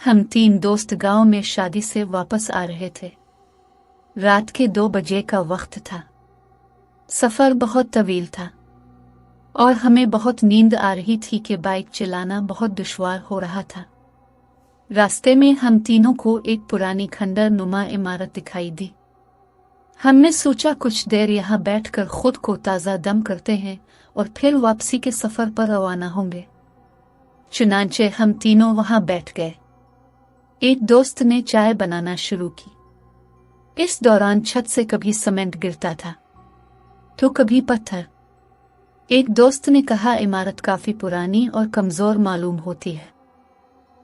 हम 3 दोस्त गांव में शादी से वापस आ रहे थे। रात के 2 बजे का वक्त था। सफर बहुत तवील था और हमें बहुत नींद आ रही थी कि बाइक चलाना बहुत दुश्वार हो रहा था। रास्ते में हम तीनों को एक पुरानी खंडर नुमा इमारत दिखाई दी। हमने सोचा कुछ देर यहाँ बैठकर खुद को ताज़ा दम करते हैं और फिर वापसी के सफ़र पर रवाना होंगे। चुनांचे हम तीनों वहाँ बैठ गए। एक दोस्त ने चाय बनाना शुरू की। इस दौरान छत से कभी सीमेंट गिरता था तो कभी पत्थर। एक दोस्त ने कहा, इमारत काफी पुरानी और कमजोर मालूम होती है,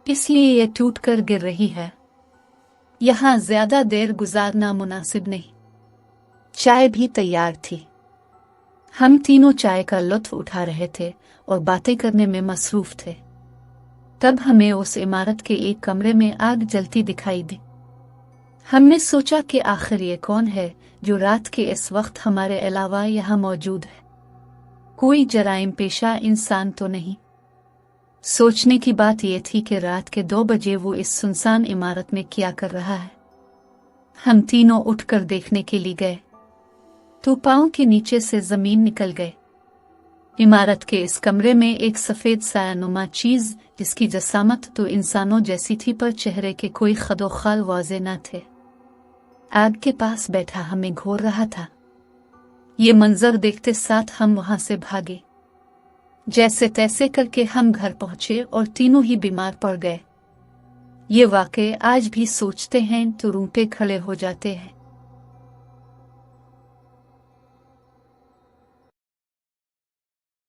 इसलिए यह टूट कर गिर रही है। यहाँ ज्यादा देर गुजारना मुनासिब नहीं। चाय भी तैयार थी। हम तीनों चाय का लुत्फ उठा रहे थे और बातें करने में मसरूफ थे। तब हमें उस इमारत के एक कमरे में आग जलती दिखाई दी। हमने सोचा कि आखिर ये कौन है जो रात के इस वक्त हमारे अलावा यहाँ मौजूद है। कोई जराइम पेशा इंसान तो नहीं। सोचने की बात यह थी कि रात के 2 बजे वो इस सुनसान इमारत में क्या कर रहा है। हम तीनों उठकर देखने के लिए गए तो पांव के नीचे से जमीन निकल गए। इमारत के इस कमरे में एक सफेद सायानुमा चीज, जिसकी जसामत तो इंसानों जैसी थी पर चेहरे के कोई खदोखाल वाजे न थे, आग के पास बैठा हमें घोर रहा था। ये मंजर देखते साथ हम वहां से भागे। जैसे तैसे करके हम घर पहुंचे और तीनों ही बीमार पड़ गए। ये वाकये आज भी सोचते हैं तो रूंटे खड़े हो जाते हैं।